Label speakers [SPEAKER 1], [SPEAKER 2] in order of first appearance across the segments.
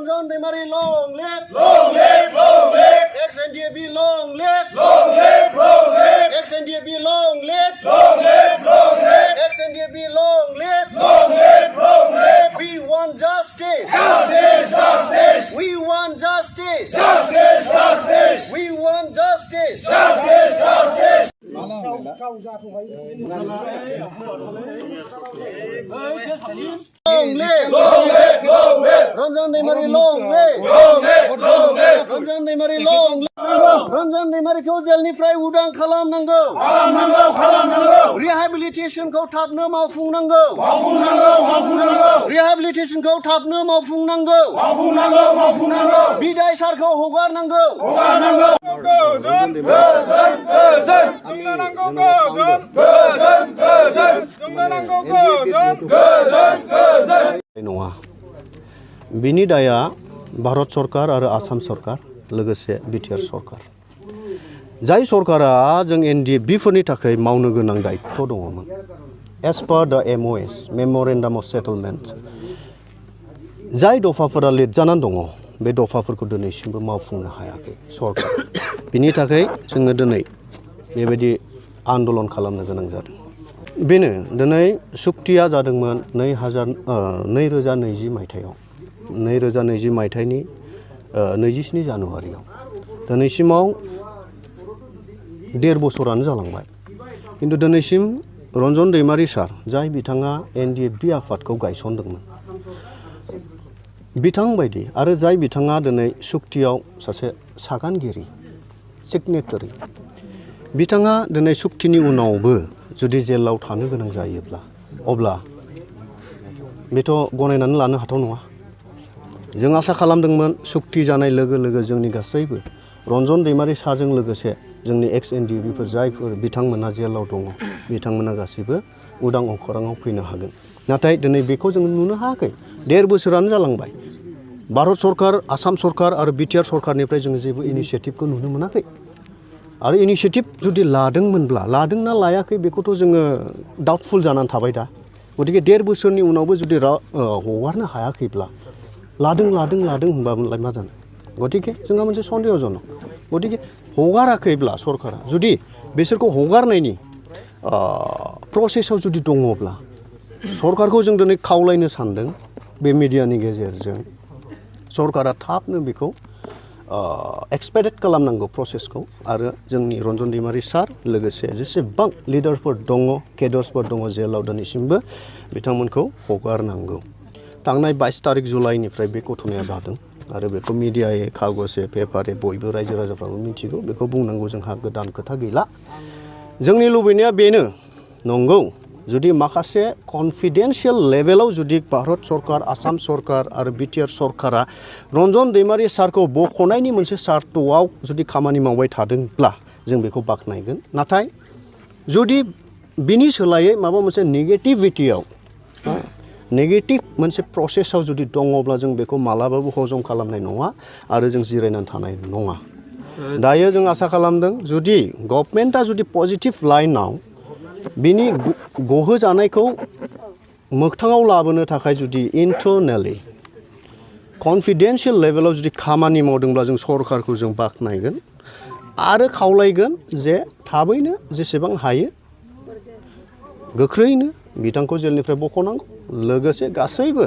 [SPEAKER 1] Ronjon Demari long live! Long live! Long live! Ex.Ndfb long live! Long live! Long live! Ex.Ndfb long live! Long live! Long live! Ex.Ndfb long live! Long live! Long live! We want justice! Justice! Justice! We want justice! Justice! Justice! We want justice! Justice! Justice! Long live! Long live! Long live! Ronjon Demari long live! Long live! Long live! Ronjon Demari long live! Ronjon Demariखौ जेलनिफ्राय उदां खालामनांगौ! खालामनांगौ! खालामनांगौ! रिहेबिलिटेशनखौ थाबनो मावफुंनांगौ! मावफुंनांगौ! मावफुंनांगौ! रिहेबिलिटेशनखौ थाबनो मावफुंनांगौ! मावफुंनांगौ! मावफुंनांगौ! बिदाय सारखौ हगारनांगौ! हगारनांगौ! गोजोन! गोजोन! गोजोन! जोंनो नांगौ गोजोन! गोजोन! गोजोन! जोंनो नांगौ गोजोन! गोजोन! गोजोन! नङा बिनि दाया भारत सरकार आरो आसाम सरकार लोगोसे बिटिआर सरकार जाय सरकारा जों एनडिएफबिफोरनि थाखाय मावनो गोनां दायित्व दङमोन एज पार द एमअएस मेमरेन्डाम अफ सेटलमेन्ट जाय दफाफोरा लिरजानानै दङ बे दफाफोरखौ दिनैसिमबो मावफुंनो हायाखै सरकार बिनि थाखाय जोङो दिनै बेबायदि आन्दोलन खालामनो गोनां जादों बेनो दिनै सुक्तिया जादोंमोन 2020 मायथाइयाव 2020 मायथाइनि 27 जानुवारियाव दिनैसिमाव 1.5 बोसोरानो जालांबाय किन्तु दिनैसिम रन्जन दैमारि सार जाय बिथाङा एनडिएफबि आफादखौ गायसनदोंमोन बिथां बायदि आरो जाय बिथाङा दिनै सुक्तियाव सासे सागानगिरि सिगनेटारि बिथाङा दिनै सुक्तिनि उनावबो जुदि जेलाव थानो गोनां जायोब्ला अब्ला बेथ' गनायनानै लानो हाथाव नङा जों आसा खालामदोंमोन सुक्ति जानाय लोगो लोगो जोंनि गासैबो रन्जन दैमारि सारजों लोगोसे जोंनि एक्स.एनडीएफबीफोर जायफोर बिथांमोना जेलाव दङ बिथांमोना गासैबो उदां अखराङाव फैनो हागोन नाथाय दिनै बेखौ जों नुनो हायाखै 1.5 बोसोरानो जालांबाय भारत सरकार आसाम सरकार आरो बिटिआर सरकारनिफ्राय जों जेबो इनिशिएटिभखौ नुनो मोनाखै आरो इनिशिएटिभ जुदि लादोंमोनब्ला लादोंना लायाखै बेखौथ' जोङो डाउटफुल जानानै थाबाय दा गतिके 1.5 बोसोरनि उनावबो जुदि हगारनो हायाखैब्ला लादों होनबालाय मा जानो गतिके जोंहा मोनसे सन्देहजनक गतिके हगाराखैब्ला सरकारा जुदि बिसोरखौ हगारनायनि प्रसेसआव जुदि दङब्ला सरकारखौ जों दिनै खावलायनो सानदों बे मिडियानि गेजेरजों सरकारा थाबनो बेखौ एक्सपेक्टेड खालामनांगौ प्रसेसखौ आरो जोंनि रन्जन दैमारि सार लोगोसे जेसेबां लिडारफोर दङ केडार्सफोर दङ जेलाव दिनैसिमबो बिथांमोनखौ हगारनांगौ थांनाय 22 तारिख जुलाइनिफ्राय बे घटनाया जादों आरो बेखौ मिडियायै कागजे पेपारे बयबो रायजो राजाफ्राबो मिथिगौ बेखौ बुंनांगौ जोंहा गोदान खोथा गैला जोंनि लुबैनाया बेनो नंगौ जुदि माखासे कन्फिडेन्शियेल लेभेलाव जुदि भारत सरकार आसाम सरकार आरो बिटिआर सरकारा रन्जन दैमारि सारखौ बख'नायनि मोनसे सार्थआव जुदि खामानि मावबाय थादोंब्ला जों बेखौ बाख्नायगोन नाथाय जुदि बिनि सोलायै माबा मोनसे नेगेटिभिटियाव नेगेटिभ मोनसे प्रसेसआव जुदि दङब्ला जों बेखौ मालाबाबो हजम खालामनाय नङा आरो जों जिरायनानै थानाय नङा दायो जों आसा खालामदों जुदि गभर्नमेन्टआ जुदि पजिटिभ लाइनाव बिनि गहोजानायखौ मोगथाङाव लाबोनो थाखाय जुदि इन्टारनेलि कन्फिडेन्शियेल लेभेलाव जुदि खामानि मावदोंब्ला जों सरकारखौ जों बाख्नायगोन आरो खावलायगोन जे थाबैनो जेसेबां हायो गोख्रैनो बिथांखौ जेलनिफ्राय बख'नांगौ लोगोसे गासैबो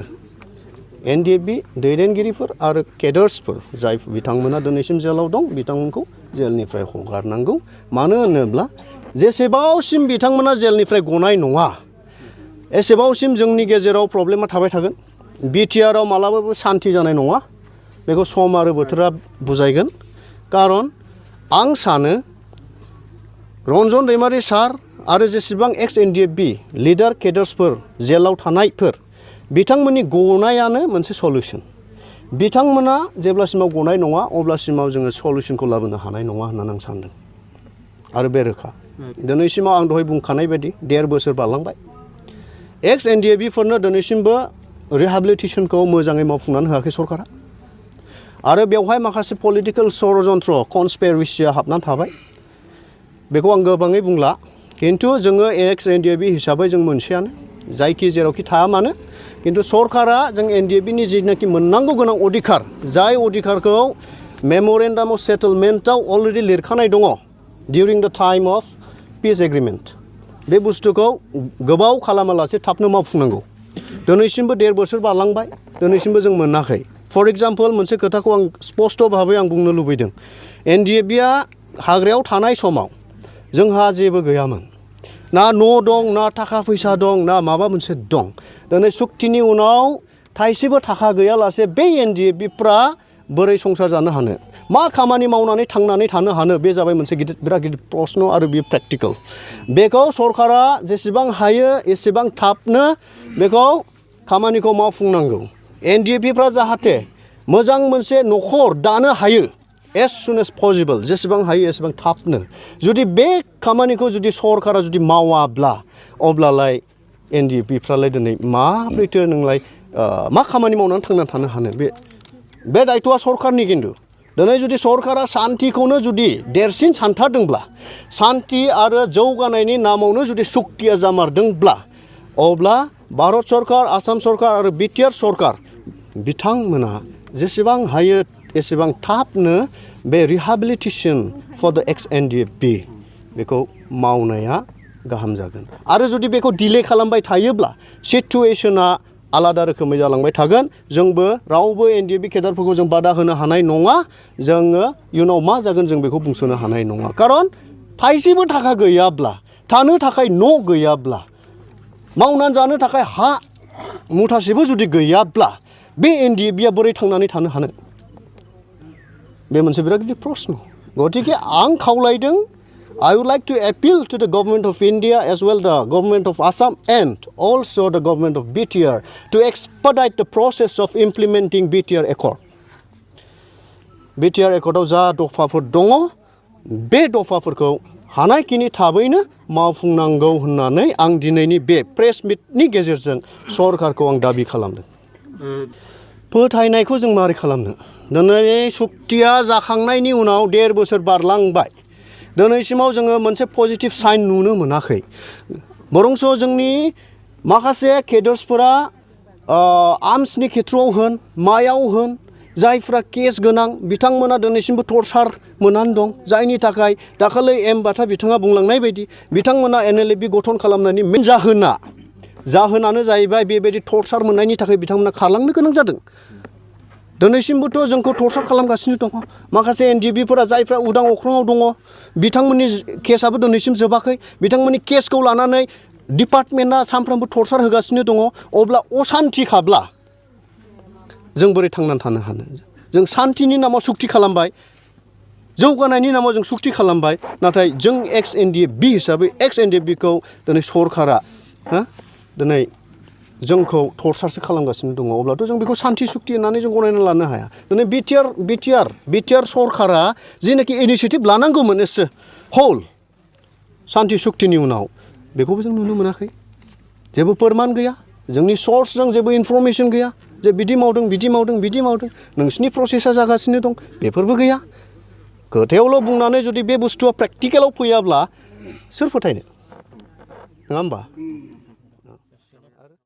[SPEAKER 1] एनडिएफबि दैदेनगिरिफोर आरो केडार्सफोर जाय बिथांमोना दिनैसिम जेलाव दं बिथांमोनखौ जेलनिफ्राय हगारनांगौ मानो होनोब्ला जेसेबांसिम बिथांमोना जेलनिफ्राय गनाय नङा एसेबांसिम जोंनि गेजेराव प्रब्लेमा थाबाय थागोन बिटिआरआव मालाबाबो शान्ति जानाय नङा बेखौ सम आरो बोथोरा बुजायगोन खारन आं सानो रन्जन दैमारि सार आरो जेसेबां एक्स.एनडीएफबी लिडार केडार्सफोर जेलाव थानायफोर बिथांमोननि गनायानो मोनसे सल्युसन बिथांमोना जेब्लासिमाव गनाय नङा अब्लासिमाव जोङो सल्युसनखौ लाबोनो हानाय नङा होननानै आं सानदों आरो बे रोखा दिनैसिमाव आं दहाय बुंखानाय बायदि 1.5 बोसोर बारलांबाय एक्स.एनडीएफबीफोरनो दिनैसिमबो रिहेबिलिटेशनखौ मोजाङै मावफुंनानै होआखै सरकारा आरो बेवहाय माखासे पलिटिकेल षड़यन्त्र कनस्पिरेसिया हाबनानै थाबाय बेखौ आं गोबाङै बुंला किन्तु जोङो एक्स.एनडीएफबी हिसाबै जों मोनसेयानो जायखि जेरावखि थाया मानो खिन्थु सरकारा जों एनडिएफबि नि जिनाखि मोननांगौ गोनां अधिकार जाय अधिकारखौ मेम'रेन्डाम अफ सेटलमेन्टआव अलरेडि लिरखानाय दङ डिउरिं द टाइम अफ पिस एग्रिमेन्ट बे बुस्थुखौ गोबाव खालामालासे थाबनो मावफुंनांगौ दिनैसिमबो 1.5 बोसोर बारलांबाय दिनैसिमबो जों मोनाखै फर एग्जाम्पल मोनसे खोथाखौ आं स्पष्ट भाबै आं बुंनो लुबैदों एनडिएफबिआ हाग्रायाव थानाय समाव जोंहा जेबो गैयामोन ना न' दं ना थाखा फैसा दं ना माबा मोनसे दं दिनै सुक्तिनि उनाव थाइसेबो थाखा गैयालासे बे एनडिएफबिफ्रा बोरै संसार जानो हानो मा खामानि मावनानै थांनानै थानो हानो बे जाबाय मोनसे बिराद गिदिर प्रश्न आरो बे प्रेक्टिकेल बेखौ सरकारा जेसेबां हायो एसेबां थाबनो बेखौ खामानिखौ मावफुंनांगौ एनडिएफबिफ्रा जाहाथे मोजां मोनसे न'खर दानो हायो as soon as possible जेसेबां हायो एसेबां थाबनो जुदि बे खामानिखौ जुदि सरकारा जुदि मावाब्ला अब्लालाय एनडिएफबिफ्रालाय दिनै माब्रैथो नोंलाय मा खामानि मावनानै थांनानै थानो हानो बे दायथ'आ सरकारनि खिन्थु दिनै जुदि सरकारा शान्तिखौनो जुदि देरसिन सानथारदोंब्ला शान्ति आरो जौगानायनि नामावनो जुदि सुक्तिया जामारदोंब्ला अब्ला भारत सरकार आसाम सरकार आरो बिटिआर सरकार बिथांमोना जेसेबां हायो एसेबां थाबनो बे रिहेबिलिटेसन फर द Ex.Ndfb बेखौ मावनाया गाहाम जागोन आरो जुदि बेखौ डिले खालामबाय थायोब्ला सिचुएशना आलादा रोखोमै जालांबाय थागोन जोंबो रावबो एनडिएफबि केडारफोरखौ जों बादा होनो हानाय नङा जोङो इयुनाव मा जागोन जों बेखौ बुंसोनो हानाय नङा खारन थाइसेबो थाखा गैयाब्ला थानो थाखाय न' गैयाब्ला मावनानै जानो थाखाय हा मुथासेबो जुदि गैयाब्ला बे एनडिएफबिआ बोरै थांनानै थानो हानो बे मोनसे बिराद गिदिर प्रश्न गतिके आं खावलायदों I would like to appeal to the government of India as well the government of Assam and also the government of BTR to expedite the process of implementing BTR Accord. BTR Accordआव जा दफाफोर दङ बे दफाफोरखौ हानायखिनि थाबैनो मावफुंनांगौ होननानै आं दिनैनि बे press मिटनि गेजेरजों सरकारखौ आं दाबि खालामदों फोथायनायखौ जों मारै खालामनो दिनै सुक्तिया जाखांनायनि उनाव 1.5 बोसोर बारलांबाय दिनैसिमाव जोङो मोनसे पजिटिभ साइन नुनो मोनाखै बरंस जोंनि माखासे केडार्सफोरा आर्म्सनि खेथ्रआव होन मायाव होन जायफ्रा केस गोनां बिथांमोना दिनैसिमबो टर्चार मोननानै दं जायनि थाखाय दाखालै बाथा बिथाङा बुंलांनाय बायदि बिथांमोना एनएलएफबि गठन खालामनायनि मेन जाहोनानो जाहैबाय बेबायदि टर्चार मोननायनि थाखाय बिथांमोना खारलांनो गोनां जादों दिनैसिमबोथ' जोंखौ टर्चार खालामगासिनो दङ माखासे एनडिएफबिफोरा जायफ्रा उदां अख्राङाव दङ बिथांमोननि केसआबो दिनैसिम जोबाखै बिथांमोननि केसखौ लानानै डिपार्टमेन्टआ सानफ्रोमबो टर्चार होगासिनो दङ अब्ला असान्तिखाब्ला जों बोरै थांनानै थानो हानो जों शान्तिनि नामाव सुक्ति खालामबाय जौगानायनि नामाव जों सुक्ति खालामबाय नाथाय जों Ex.Ndfb हिसाबै Ex.Ndfbखौ दिनै सरकारा दिनै जोंखौ टर्चारसो खालामगासिनो दङ अब्लाथ' जों बेखौ शान्ति सुक्ति होननानै जों गनायना लानो हाया दिनै बिटिआर सरकारा जेनाखि इनिसिएटिभ लानांगौमोन एसे हल शान्ति सुक्तिनि उनाव बेखौबो जों नुनो मोनाखै जेबो फोरमान गैया जोंनि सर्सजों जेबो इनफरमेसन गैया जे बिदि मावदों नोंसिनि प्रसेसा जागासिनो दं बेफोरबो गैया खोथायावल' बुंनानै जुदि बे बुस्थुआ प्रेक्टिकेलाव फैयाब्ला सोर फोथायनो नङा होमबा